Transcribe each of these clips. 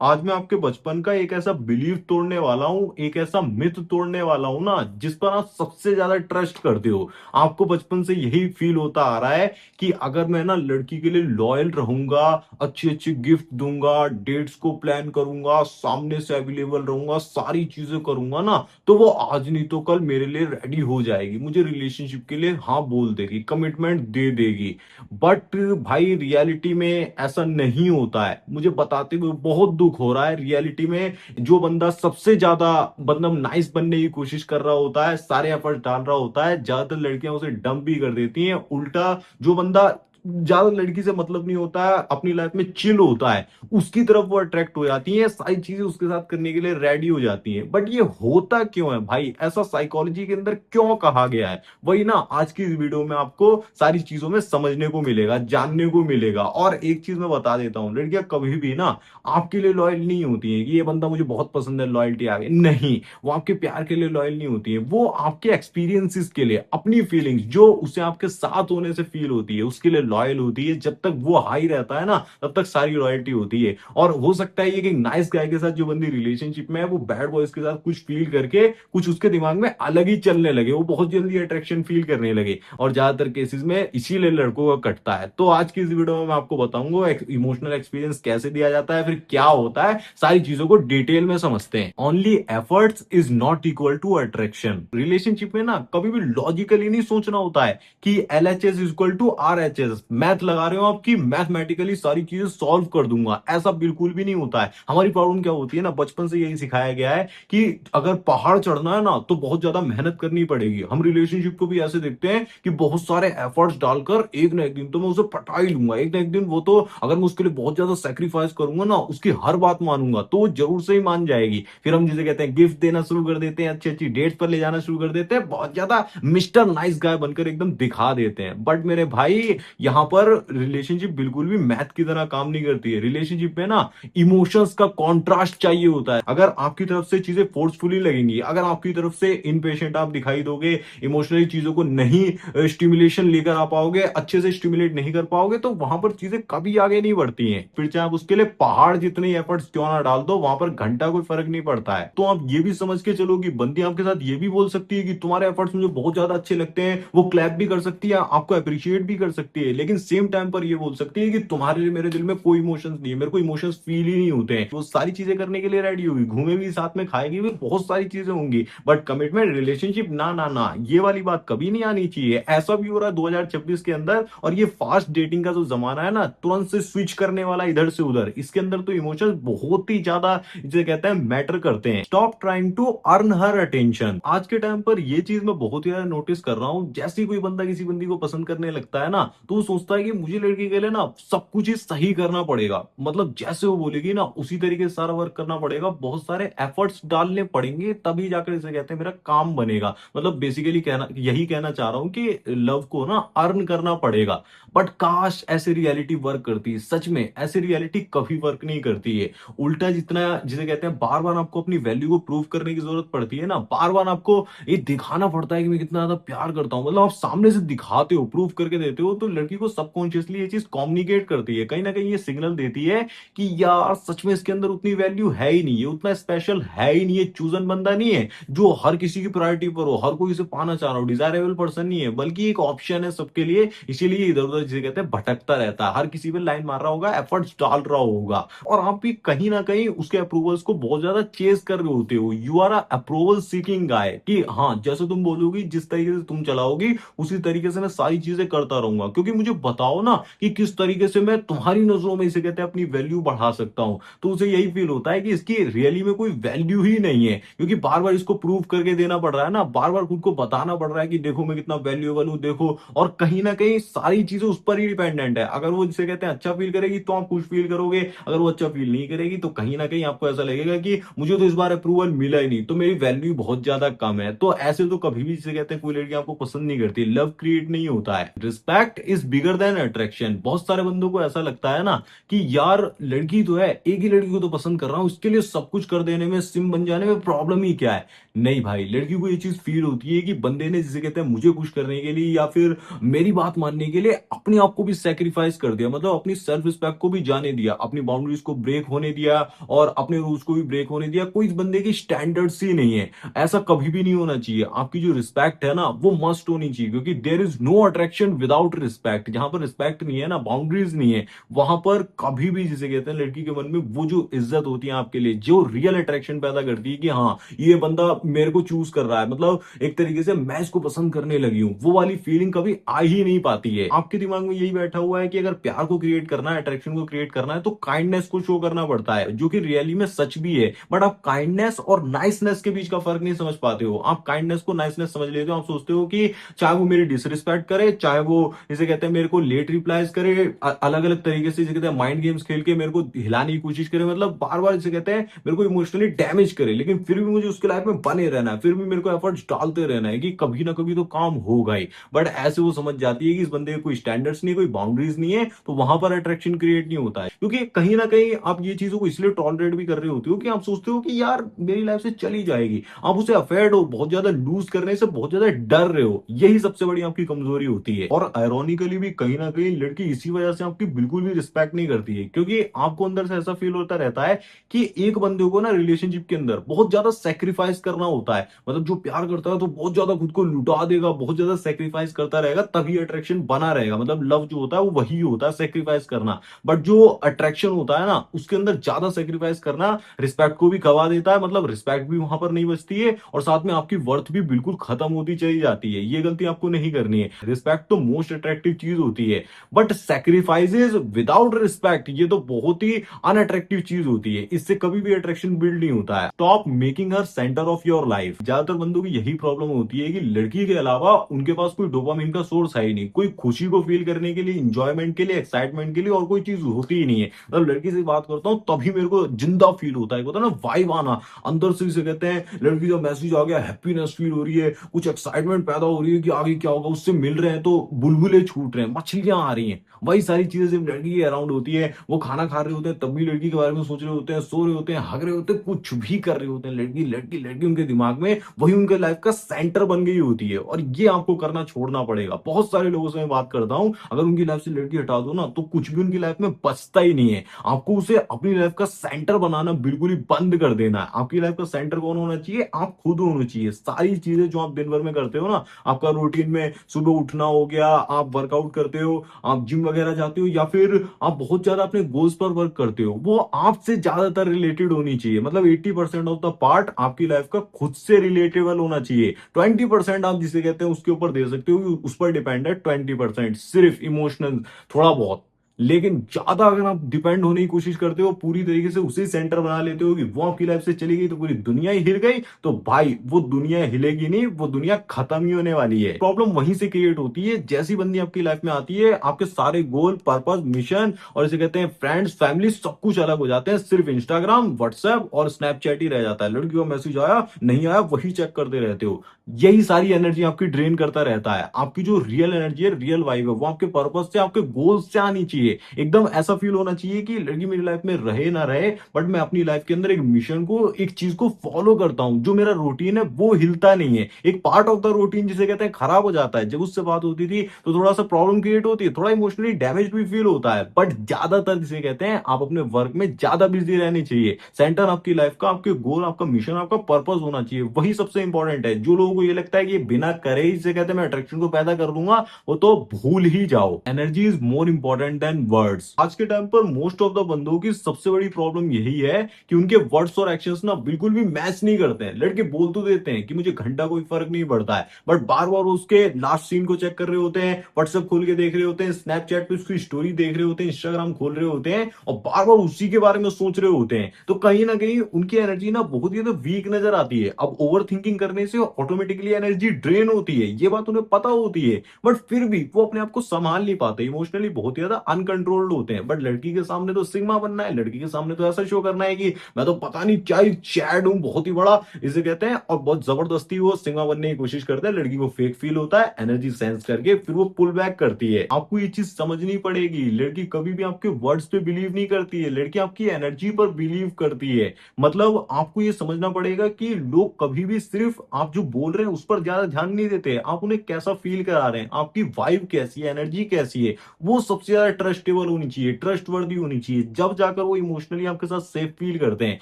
आज मैं आपके बचपन का एक ऐसा बिलीव तोड़ने वाला हूँ, एक ऐसा मिथ तोड़ने वाला हूँ ना, जिस पर आप सबसे ज्यादा ट्रस्ट करते हो। आपको बचपन से यही फील होता आ रहा है कि अगर मैं ना लड़की के लिए लॉयल रहूंगा, अच्छी अच्छी गिफ्ट दूंगा, डेट्स को प्लान करूंगा, सामने से अवेलेबल रहूंगा, सारी चीजें करूंगा ना, तो वो आज नहीं तो कल मेरे लिए रेडी हो जाएगी, मुझे रिलेशनशिप के लिए हाँ बोल देगी, कमिटमेंट दे देगी। बट भाई रियलिटी में ऐसा नहीं होता है। मुझे बताते हुए बहुत दुख हो रहा है। रियलिटी में जो बंदा सबसे ज्यादा मतलब नाइस बनने की कोशिश कर रहा होता है, सारे एफर्ट डाल रहा होता है, ज्यादातर लड़कियां उसे डंप भी कर देती हैं। उल्टा जो बंदा ज्यादा लड़की से मतलब नहीं होता है, अपनी लाइफ में चिल होता है, उसकी तरफ वो अट्रैक्ट हो जाती है, सारी चीजें उसके साथ करने के लिए रेडी हो जाती हैं। बट ये होता क्यों है भाई? ऐसा साइकोलॉजी के अंदर क्यों कहा गया है? वही ना आज की इस वीडियो में आपको सारी चीजों में समझने को मिलेगा, जानने को मिलेगा। और एक चीज मैं बता देता हूँ, लड़कियां कभी भी ना आपके लिए लॉयल नहीं होती है कि ये बंदा मुझे बहुत पसंद है, लॉयल्टी आ गई, नहीं। वो आपके प्यार के लिए लॉयल नहीं होती है, वो आपके एक्सपीरियंसेस के लिए, अपनी फीलिंग्स जो उसे आपके साथ होने से फील होती है उसके लिए लॉयल होती है। जब तक वो हाई रहता है ना, तब तक सारी लॉयल्टी होती है। और हो सकता है ये कि नाइस गाय के साथ जो बंदी रिलेशनशिप में है, वो बैड बॉयज के साथ कुछ फील करके कुछ उसके दिमाग में अलग ही चलने लगे, वो बहुत जल्दी अट्रैक्शन फील करने लगे, और ज्यादातर केसेस में इसीलिए लड़कों का कटता है। तो आज की इस वीडियो में मैं आपको बताऊंगा इमोशनल एक्सपीरियंस कैसे दिया जाता है, फिर क्या होता है, सारी चीजों को डिटेल में समझते हैं। Only efforts is not equal to attraction. Relationship में ना कभी भी लॉजिकली नहीं सोचना होता है कि LHS is equal to RHS, math लगा रहे हो आपकी, मैथमेटिकली सारी चीजें सॉल्व कर दूंगा, ऐसा बिल्कुल भी नहीं होता है। हमारी प्रॉब्लम क्या होती है ना, बचपन से यही सिखाया गया है कि अगर पहाड़ चढ़ना है ना तो बहुत ज्यादा मेहनत करनी पड़ेगी। हम रिलेशनशिप को भी ऐसे देखते हैं कि बहुत सारे एफर्ट्स डालकर एक ना एक दिन तो मैं उसे पटा ही लूंगा, एक ना एक दिन वो तो अगर मैं उसके लिए बहुत ज्यादा सेक्रीफाइस करूंगा ना, उसकी हर बात मानूंगा तो वो जरूर से ही मान जाएगी। फिर हम जिसे कहते हैं गिफ्ट देना शुरू कर देते हैं, अच्छी अच्छी डेट्स पर ले जाना शुरू कर देते हैं, बहुत ज्यादा मिस्टर नाइस गाय बनकर एकदम दिखा देते हैं। बट मेरे भाई, यहाँ पर रिलेशनशिप बिल्कुल भी मैथ की तरह काम नहीं करती है। रिलेशनशिप में ना इमोशंस का कॉन्ट्रास्ट चाहिए होता है। अगर आपकी तरफ से चीजें फोर्सफुली लगेंगी, अगर आपकी तरफ से इनपेशेंट आप दिखाई दोगे, इमोशनली चीजों को नहीं स्टिमुलेशन लेकर आ पाओगे, अच्छे से स्टिमुलेट नहीं कर पाओगे, तो वहां पर चीजें कभी आगे नहीं बढ़ती हैं। फिर चाहे आप उसके लिए पहाड़ जितने एफर्ट्स क्यों ना डाल दो, वहां पर घंटा कोई फर्क नहीं पड़ता है। तो आप ये भी समझ के चलो कि बंदी आपके साथ ये भी बोल सकती है कि तुम्हारे एफर्ट्स मुझे बहुत ज्यादा अच्छे लगते हैं, वो क्लैप भी कर सकती है, आपको अप्रिशिएट भी कर सकती है, लेकिन सेम टाइम पर ये बोल सकती है कि तुम्हारे लिए मेरे दिल में कोई इमोशंस नहीं है, मेरे को इमोशंस फील ही नहीं होते हैं। वो सारी चीजें करने के लिए रेडी होगी, घूमे भी साथ में, खाएगी भी, बहुत सारी चीजें होंगी, बट कमिटमेंट रिलेशनशिप ना ना ना, ये वाली बात कभी नहीं आनी चाहिए। ऐसा भी हो रहा है 2026 के अंदर, और ये फास्ट डेटिंग का जो जमाना है ना, तुरंत से स्विच करने वाला इधर से उधर, इसके अंदर तो इमोशंस बहुत ही ज्यादा जिसे कहते हैं मैटर करते हैं। Stop trying to earn her attention. आज के टाइम पर ये चीज मैं बहुत ही ज्यादा नोटिस कर रहा हूँ। जैसे ही कोई बंदा किसी बंदी को पसंद करने लगता है ना, तो वो सोचता है कि मुझे लड़की के लिए ना सब कुछ ही सही करना पड़ेगा, मतलब जैसे वो बोलेगी ना उसी तरीके से सारा वर्क करना पड़ेगा, बहुत सारे एफर्ट्स डालने पड़ेंगे, तभी जाकर इसे कहते हैं मेरा काम बनेगा। मतलब बेसिकली कहना यही कहना चाह रहा हूँ कि लव को ना अर्न करना पड़ेगा। बट काश ऐसी रियलिटी वर्क करती है। सच में ऐसी रियलिटी कभी वर्क नहीं करती है। उल्टा जितना जिसे कहते हैं बार बार आपको अपनी वैल्यू को प्रूव करने की जरूरत पड़ती है ना, बार बार आपको ये दिखाना पड़ता है कि मैं कितना ज्यादा प्यार करता हूं, मतलब आप सामने से दिखाते हो, प्रूव करके देते हो, तो लड़की को सबकॉन्शियसली ये चीज कम्युनिकेट करती है, कहीं ना कहीं ये सिग्नल देती है कि यार सच में इसके अंदर उतनी वैल्यू है ही नहीं, ये उतना स्पेशल है ही नहीं, ये चूजन बंदा नहीं है जो हर किसी की प्रायोरिटी पर हो, हर कोई इसे पाना चाह रहा हो, डिजायरेबल पर्सन नहीं है, बल्कि एक ऑप्शन है सबके लिए। इसीलिए इधर उधर जिसे कहते हैं भटकता रहता है, हर किसी पे लाइन मार रहा होगा, एफर्ट्स डाल रहा होगा, और आप भी कहीं ना कहीं उसके अप्रूवल्स को बहुत ज्यादा चेस कर रहे होते हो। यू आर अप्रूवल सीकिंग गाय, कि हाँ जैसे तुम बोलोगी, जिस तरीके से तुम चलाओगी, उसी तरीके से मैं सारी चीजें करता रहूंगा, क्योंकि मुझे बताओ ना कि किस तरीके से मैं तुम्हारी नजरों में इसे कहते हैं अपनी वैल्यू बढ़ा सकता हूं। तो उसे यही फील होता है कि इसकी रियली में कोई वैल्यू ही नहीं है, क्योंकि बार बार इसको प्रूव करके देना पड़ रहा है ना, बार बार खुद को बताना पड़ रहा है कि देखो मैं कितना वैल्यूएबल हूं, देखो। और कहीं ना कहीं सारी चीजें उस पर ही डिपेंडेंट है। अगर वो जिसे कहते हैं अच्छा फील करेगी तो आप खुश फील करोगे, अगर वो अच्छा फील नहीं करेगी तो कहीं ना कहीं आपको ऐसा लगेगा कि मुझे तो इस बार अप्रूवल मिला ही नहीं, तो मेरी वैल्यू बहुत ज्यादा कम है। तो ऐसे तो कभी भी जिसे कहते हैं कोई लड़की आपको पसंद नहीं करती, लव क्रिएट नहीं होता है। Respect is bigger than attraction. बहुत सारे बंदों को ऐसा लगता है ना कि यार लड़की तो है, एक ही लड़की को तो पसंद कर रहा हूं, इसके लिए सब कुछ कर देने में, सिम बन जाने में प्रॉब्लम ही क्या है। नहीं भाई, लड़की को ये चीज फील होती है कि बंदे ने, जिसे कहते हैं, मुझे खुश करने के लिए या फिर मेरी बात मानने के लिए अपने आप को भी सेक्रीफाइस कर दिया, मतलब अपनी सेल्फ रिस्पेक्ट को भी जाने दिया, अपनी बाउंड्रीज को ब्रेक होने दिया और अपने रूल्स को भी ब्रेक होने दिया। कोई इस बंदे की स्टैंडर्ड्स ही नहीं है। ऐसा कभी भी नहीं होना चाहिए। आपकी जो रिस्पेक्ट है ना, वो मस्ट होनी चाहिए, क्योंकि there is no attraction without respect. जहां पर रिस्पेक्ट नहीं है ना, बाउंड्रीज नहीं है, वहां पर कभी भी, जिसे कहते हैं, लड़की के मन में वो जो इज्जत होती है आपके लिए, जो रियल अट्रैक्शन पैदा करती है कि हाँ, ये बंदा मेरे को चूज कर रहा है, मतलब एक तरीके से मैं इसको पसंद करने लगी हूं, वो वाली फीलिंग कभी आ ही नहीं पाती है। आपके दिमाग में यही बैठा हुआ है कि अगर प्यार को क्रिएट करना है, अट्रैक्शन को क्रिएट करना है, तो काइंडनेस को शो करना पड़ता है, जो कि रियली में सच भी है। बट आप काइंडनेस और नाइसनेस के बीच का फर्क नहीं समझ पाते हो। आप काइंडनेस को नाइसनेस समझ लेते हो। आप सोचते हो कि चाहे वो मेरी डिसरिस्पेक्ट करे, चाहे वो, जिसे कहते हैं, मेरे को लेट रिप्लाईज करे, अलग अलग तरीके से, जिसे कहते हैं, माइंड गेम्स खेल के मेरे को हिलाने की कोशिश करे, मतलब बार बार, जिसे कहते हैं, मेरे को इमोशनली डैमेज करे, लेकिन फिर भी मुझे उसके लाइफ में बने रहना है, फिर भी मेरे को एफर्ट्स डालते रहना है कि कभी ना कभी तो काम होगा ही। बट ऐसे वो समझ जाती है कि इस बंदे के कोई स्टैंडर्ड्स नहीं, कोई बाउंड्रीज नहीं है, तो वहां पर अट्रैक्शन क्रिएट नहीं होता है। क्योंकि कहीं ना कहीं आप ये चीजों को इसलिए टॉलरेट भी कर रहे होते हो कि आप सोचते हो कि यार मेरी लाइफ से चली जाएगी। आप उसे अफेयर्ड हो, बहुत ज्यादा लूज करने से बहुत ज्यादा डर रहे हो। यही सबसे बड़ी आपकी कमजोरी होती है। और आयरॉनिकली भी कहीं ना कहीं लड़की इसी वजह से आपकी बिल्कुल भी रिस्पेक्ट नहीं करती है, क्योंकि आपको अंदर से ऐसा फील होता रहता है कि एक बंदे को ना रिलेशनशिप के अंदर बहुत ज्यादा सेक्रीफाइस करना होता है। मतलब जो प्यार करता है तो बहुत ज्यादा खुद को लुटा देगा, बहुत ज्यादा सेक्रीफाइस करता रहेगा, तभी अट्रैक्शन बना रहेगा। मतलब लव जो होता है वो वही होता है, सेक्रीफाइस करना। बट जो अट्रैक्शन होता है ना, उसके अंदर ज्यादा सेक्रीफाइस करना रिस्पेक्ट को भी गवा देता है, मतलब रिस्पेक्ट भी वहां पर नहीं बचती है, और साथ में आपकी वर्थ भी बिल्कुल खत्म होती चली जाती है। ये गलती आपको नहीं करनी है। रिस्पेक्ट तो मोस्ट अट्रैक्टिव चीज होती है, बट सेक्रीफाइसेस विदाउट रिस्पेक्ट, ये तो बहुत ही अनअट्रैक्टिव चीज होती है। इससे कभी भी अट्रैक्शन बिल्ड नहीं होता है। Stop making her centre of your life. ज्यादातर बंदों की यही प्रॉब्लम होती है कि लड़की के अलावा उनके पास कोई डोपामिन का सोर्स है ही नहीं, कोई खुशी को फील करने के लिए, इंजॉयमेंट के लिए, एक्साइटमेंट के लिए और कोई चीज होती ही नहीं है। मतलब लड़की से बात करता हूँ तभी मेरे को जिंदा फील होता है, होता है ना, वाइब आना अंदर से, इसे कहते हैं, लड़की का मैसेज आ गया, हैप्पीनेस फील हो रही है, कुछ एक्साइटमेंट पैदा हो रही है कि आगे क्या होगा, उससे मिल रहे हैं तो बुलबुले छूट रहे हैं, मछलियां आ रही हैं। वही सारी चीजें सिर्फ लड़की के अराउंड होती है। वो खाना खा रहे होते हैं तब भी लड़की के बारे में सोच रहे होते हैं, सो रहे होते हैं, हग रहे होते हैं, कुछ भी कर रहे होते हैं, लड़की लड़की लड़की उनके दिमाग में वही उनके लाइफ का सेंटर बन गई होती है। और ये आपको करना छोड़ना पड़ेगा। बहुत सारे लोगों से मैं बात करता हूं, अगर उनकी लाइफ से लड़की हटा दो ना, तो कुछ भी उनकी लाइफ में बचता ही नहीं है। आपको उसे अपनी लाइफ का सेंटर बनाना बिल्कुल ही बंद कर देना है। आपकी लाइफ का सेंटर कौन होना चाहिए? आप खुद होना चाहिए। सारी चीजें जो आप दिन भर में करते हो ना, आपका रूटीन में सुबह उठना हो गया, आप वर्कआउट करते हो, आप जिम वगैरह जाते हो, या फिर आप बहुत ज्यादा अपने गोल्स पर वर्क करते हो, वो आपसे ज्यादातर रिलेटेड होनी चाहिए। मतलब 80% ऑफ द पार्ट आपकी लाइफ का खुद से रिलेटेबल होना चाहिए। 20% आप जिसे कहते हैं उसके ऊपर दे सकते हो, उस पर डिपेंड है 20%, सिर्फ इमोशनल थोड़ा बहुत। लेकिन ज्यादा अगर आप डिपेंड होने की कोशिश करते हो, पूरी तरीके से उसे सेंटर बना लेते हो कि वो आपकी लाइफ से चली गई तो पूरी दुनिया ही हिल गई, तो भाई वो दुनिया हिलेगी नहीं, वो दुनिया खत्म ही होने वाली है। प्रॉब्लम वहीं से क्रिएट होती है, जैसी बंदी आपकी लाइफ में आती है, आपके सारे गोल, पर्पस, मिशन और इसे कहते हैं फ्रेंड्स, फैमिली, सब कुछ अलग हो जाते हैं। सिर्फ इंस्टाग्राम, व्हाट्सएप और स्नैपचैट ही रह जाता है। लड़की का मैसेज आया नहीं आया वही चेक करते रहते हो। यही सारी एनर्जी आपकी ड्रेन करता रहता है। आपकी जो रियल एनर्जी है, रियल वाइब है, वो आपके पर्पस से, आपके गोल से आनी चाहिए। एकदम ऐसा फील होना चाहिए कि लड़की मेरी लाइफ में रहे ना रहे, बट मैं अपनी लाइफ के अंदर एक मिशन को, एक चीज को फॉलो करता हूं। जो मेरा रूटीन है वो हिलता नहीं है। एक पार्ट ऑफ द रूटीन जिसे कहते हैं खराब हो जाता है। जब उससे बात होती थी तो थोड़ा सा प्रॉब्लम क्रिएट होती है, थोड़ा इमोशनली डैमेज भी फील होता है, बट ज्यादातर जिसे कहते हैं आप अपने वर्क में ज्यादा बिजी रहनी चाहिए। सेंटर आपकी लाइफ का, आपके गोल, आपका मिशन, आपका पर्पस होना चाहिए। वही सबसे इंपॉर्टेंट है। जो लोगों को ये लगता है कि बिना करे ही, जिसे कहते हैं, मैं अट्रैक्शन को पैदा कर दूंगा, वो तो भूल ही जाओ। Energy is more important than words. आज के टाइम पर मोस्ट ऑफ द बंदों की सबसे बड़ी प्रॉब्लम यही है कि उनके वर्ड्स और एक्शंस ना बिल्कुल भी मैच नहीं करते हैं। लड़के बोल तो देते हैं कि मुझे घंटा कोई फर्क नहीं पड़ता है, बट बार बार उसके लास्ट सीन को चेक कर रहे होते हैं, व्हाट्सएप खोल के देख रहे होते हैं, स्नैपचैट पे उसकी स्टोरी देख रहे होते हैं, इंस्टाग्राम खोल रहे होते हैं और बार बार उसी के बारे में सोच रहे होते हैं। तो कहीं ना कहीं उनकी एनर्जी ना बहुत ही वीक नजर आती है। अब ओवर थिंकिंग करने से ऑटोमेटिकली एनर्जी ड्रेन होती है, ये बात उन्हें पता होती है, बट फिर भी वो अपने आप को संभाल नहीं पाते, इमोशनली बहुत ज्यादा कंट्रोल्ड होते हैं, बट लड़की के सामने तो सिग्मा बनना है, लड़की के सामने तो ऐसा शो करना है कि मैं तो पता नहीं क्या ही चैड हूँ, बहुत ही बड़ा इसे कहते हैं, और बहुत जबरदस्ती वो सिग्मा बनने की कोशिश करता है। लड़की को फेक फील होता है, एनर्जी सेंस करके फिर वो पुल बैक करती है। आपको ये चीज समझनी पड़ेगी, लड़की कभी भी आपके वर्ड्स पे बिलीव नहीं करती है, लड़की आपकी एनर्जी पर बिलीव करती है। मतलब आपको ये समझना पड़ेगा कि लोग कभी भी सिर्फ आप जो बोल रहे हैं उस पर ज्यादा ध्यान नहीं देते, आप उन्हें कैसा फील करा रहे हैं, आपकी वाइब कैसी है, एनर्जी कैसी है, वो सबसे ज्यादा ट्रस्टेबल होनी चाहिए, ट्रस्टवर्दी होनी चाहिए, जब जाकर वो इमोशनली आपके साथ सेफ फील करते हैं।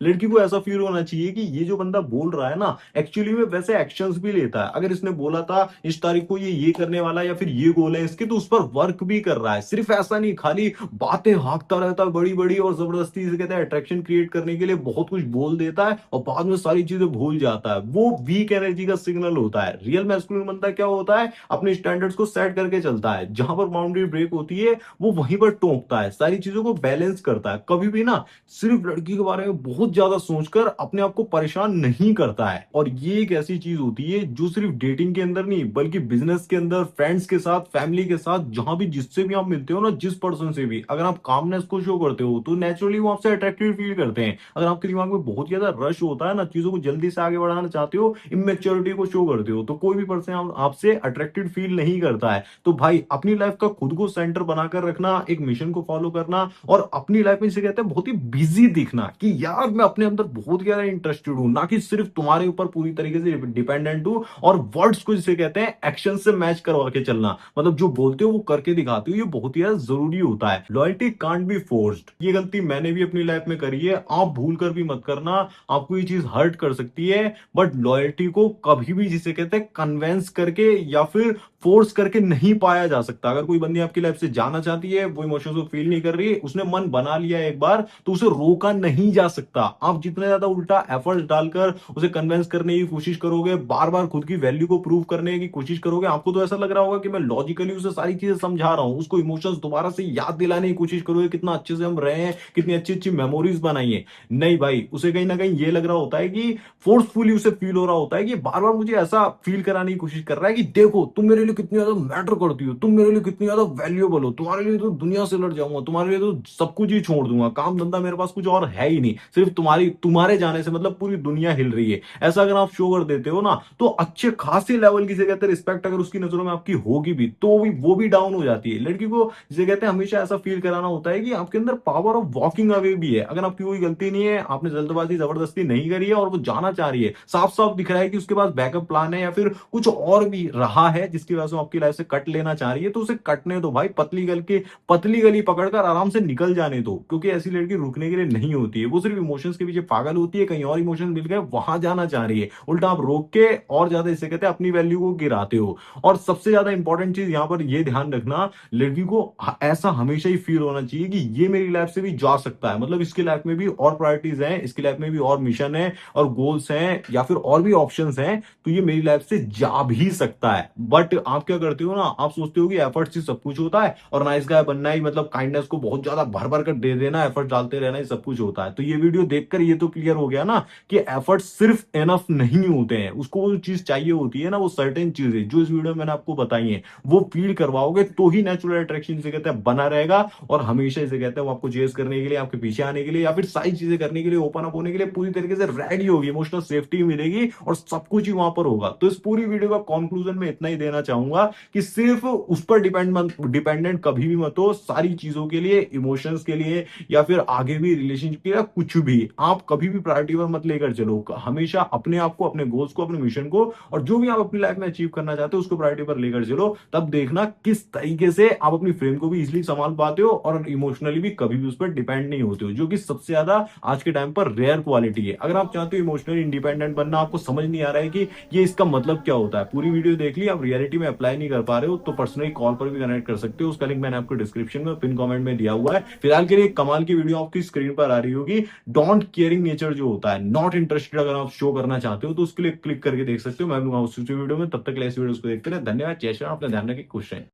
लड़की को ऐसा फील होना चाहिए कि ये जो बंदा बोल रहा है ना, एक्चुअली में वैसे एक्शंस भी लेता है। अगर इसने बोला था इस तारीख को ये करने वाला या फिर ये गोल है इसके, तो उस पर वर्क भी कर रहा है। सिर्फ ऐसा नहीं खाली बातें हाँकता रहता है बड़ी बड़ी, और जबरदस्ती से कहते हैं अट्रैक्शन क्रिएट करने के लिए बहुत कुछ बोल देता है और बाद में सारी चीजें भूल जाता है। वो वीक एनर्जी का सिग्नल होता है। रियल मैस्कुलिन बंदा क्या होता है, अपने स्टैंडर्ड्स को सेट करके चलता है, जहां पर बाउंड्री ब्रेक होती है वो वहीं पर टोकता है, सारी चीजों को बैलेंस करता है। कभी भी ना सिर्फ लड़की के बारे में बहुत ज्यादा सोचकर अपने आप को परेशान नहीं करता है। और ये एक ऐसी चीज होती है जो सिर्फ डेटिंग के अंदर नहीं, बल्कि बिजनेस के अंदर, फ्रेंड्स के साथ, फैमिली के साथ, जहां भी जिससे भी आप मिलते हो ना, जिस पर्सन से भी, अगर आप कामनेस को शो करते हो तो नेचुरली वो आपसे अट्रैक्टिव फील करते हैं। अगर आपके दिमाग में बहुत ज्यादा रश होता है ना, चीजों को जल्दी से आगे बढ़ाना चाहते हो, इमेच्योरिटी को शो करते हो, तो कोई भी पर्सन आपसे अट्रैक्टेड फील नहीं करता है। तो भाई अपनी लाइफ का खुद को सेंटर बनाकर रखना, एक मिशन को फॉलो करना, और अपनी लाइफ में इसे कहते हैं बहुत ही बिजी दिखना कि यार मैं अपने अंदर बहुत ज्यादा इंटरेस्टेड हूं, ना कि सिर्फ तुम्हारे ऊपर पूरी तरीके से डिपेंडेंट हूं। और वर्ड्स को जिसे कहते हैं एक्शन से मैच करवा के चलना, मतलब जो बोलते हो वो करके दिखाते हो, ये बहुत ही ज्यादा जरूरी होता है। लॉयल्टी कांट बी फोर्स्ड, ये गलती मैंने भी अपनी लाइफ में करी है, आप भूल कर भी मत करना। आपको ये चीज हर्ट कर सकती है, बट लॉयल्टी को कभी भी जिसे कहते हैं कन्वेंस करके या फिर फोर्स करके नहीं पाया जा सकता। अगर कोई बंदी आपकी लाइफ से जाना चाहती है, वो इमोशंस को फील नहीं कर रही है, उसने मन बना लिया है एक बार, तो उसे रोका नहीं जा सकता। आप जितने ज्यादा उल्टा एफर्ट्स डालकर उसे कन्वेंस करने की कोशिश करोगे, बार बार खुद की वैल्यू को प्रूव करने की कोशिश करोगे, आपको तो ऐसा लग रहा होगा कि मैं लॉजिकली उसे सारी चीजें समझा रहा हूं, उसको इमोशंस दोबारा से याद दिलाने की कोशिश करोगे, कितना अच्छे से हम रहे हैं, कितनी अच्छी अच्छी मेमोरीज बनाई है। नहीं भाई, उसे कहीं ना कहीं ये लग रहा होता है कि फोर्सफुली उसे फील हो रहा होता है कि बार बार मुझे ऐसा फील कराने की कोशिश कर रहा है कि देखो तुम मेरे लिए कितनी ज्यादा मैटर करती हो, तुम मेरे लिए कितनी ज्यादा वैल्यूएबल हो, तुम्हारे लिए तो दुनिया से लड़ जाऊंगा, तुम्हारे लिए तो सब कुछ ही छोड़ दूंगा, काम धंधा मेरे पास कुछ और है ही नहीं, सिर्फ तुम्हारे जाने से मतलब पूरी दुनिया हिल रही है। ऐसा अगर आप शो कर देते हो ना, तो अच्छे खासे लेवल की, कहते हैं रिस्पेक्ट, अगर उसकी नजरों में आपकी होगी भी, तो वो भी डाउन हो जाती है। लड़की को जिसे कहते हैं हमेशा ऐसा फील कराना होता है कि आपके अंदर पावर ऑफ वॉकिंग अवे भी है। अगर आपकी कोई गलती नहीं है, आपने जल्दबाजी जबरदस्ती नहीं करी है, और वो जाना चाह रही है, साफ साफ दिख रहा है कि उसके पास बैकअप प्लान है या फिर कुछ और भी रहा है जिसकी वजह से आपकी लाइफ से कट लेना चाह रही है, तो उसे कटने दो भाई, पतली गली पकड़कर आराम से निकल जाने दो। क्योंकि ऐसी लड़की रुकने के लिए नहीं होती है, वो सिर्फ इमोशंस के पीछे पागल होती है, कहीं और इमोशन मिल गए वहां जाना चाह रही है, उल्टा आप रोक के और ज्यादा इसे कहते हैं अपनी वैल्यू को गिराते हो। और सबसे ज्यादा इंपॉर्टेंट चीज यहां पर यह ध्यान रखना, लड़की को ऐसा हमेशा ही फील होना चाहिए कि ये मेरी लाइफ से भी जा सकता है, मतलब इसकी लाइफ में भी और प्रायोरिटीज हैं, इसकी लाइफ में भी और मिशन है और गोल्स हैं या फिर और भी ऑप्शंस हैं, तो ये मेरी लाइफ से जा भी सकता है। बट आप क्या करते हो ना, आप सोचते हो कि एफर्ट्स ही सब कुछ होता है, और नाइस गाय बनना ही मतलब काइंडनेस को बहुत ज्यादा भर भर कर दे देना, एफर्ट डालते रहना ही सब कुछ होता है। तो ये वीडियो देखकर ये तो क्लियर हो गया ना कि एफर्ट सिर्फ एनफ नहीं होते हैं, उसको वो चीज चाहिए होती है ना, वो सर्टेन चीजें जो इस वीडियो में मैंने आपको बताई है, वो फील करवाओगे तो ही नेचुरल अट्रैक्शन जिसे कहते हैं बना रहेगा। और हमेशा इसे कहते हैं वो आपको चेस करने के लिए, आपके पीछे आने के लिए या फिर सारी चीजें करने के लिए, ओपन अप होने के लिए पूरी तरीके से रेडी होगी, इमोशनल सेफ्टी मिलेगी और सब कुछ ही वहां पर होगा। तो इस पूरी वीडियो का कंक्लूजन में इतना ही देना चाहूंगा कि सिर्फ उस पर डिपेंडेंट कभी भी मत हो, सारी चीजों के लिए, इमोशंस के लिए या फिर आगे भी रिलेशनशिप के लिए, कुछ भी आप कभी भी प्रायोरिटी पर मत लेकर चलो। हमेशा अपने आप को, अपने गोल्स को, अपने मिशन को और जो भी आप अपनी लाइफ में अचीव करना चाहते हो उसको प्रायोरिटी पर लेकर चलो। तब देखना किस तरीके से आप अपनी फ्रेंड को भी इजीली संभाल पाते हो और इमोशनली भी कभी भी उस पर डिपेंड नहीं होते हो, जो कि सबसे ज्यादा आज के टाइम पर रेयर क्वालिटी है। अगर आप चाहते हो इमोशनली इंडिपेंडेंट बनना, आपको समझ नहीं आ रहा है कि ये इसका मतलब क्या होता है, पूरी वीडियो देख ली, आप रियलिटी में अप्लाई नहीं कर पा रहे हो, तो पर्सनली कॉल पर भी कनेक्ट कर सकते हो। उसका लिंक मैंने आपको डिस्क्रिप्शन में, पिन कमेंट में दिया हुआ है। फिलहाल के लिए कमाल की वीडियो आपकी स्क्रीन पर आ रही होगी। डोंट केयरिंग नेचर जो होता है, नॉट इंटरेस्टेड, अगर आप शो करना चाहते हो तो उसके लिए क्लिक करके देख सकते हो। मैं मिलूंगा उस वीडियो में, तब तक इस वीडियो को देखते रहे। धन्यवाद, जय श्री राम, अपना ध्यान रखें, खुश रहें।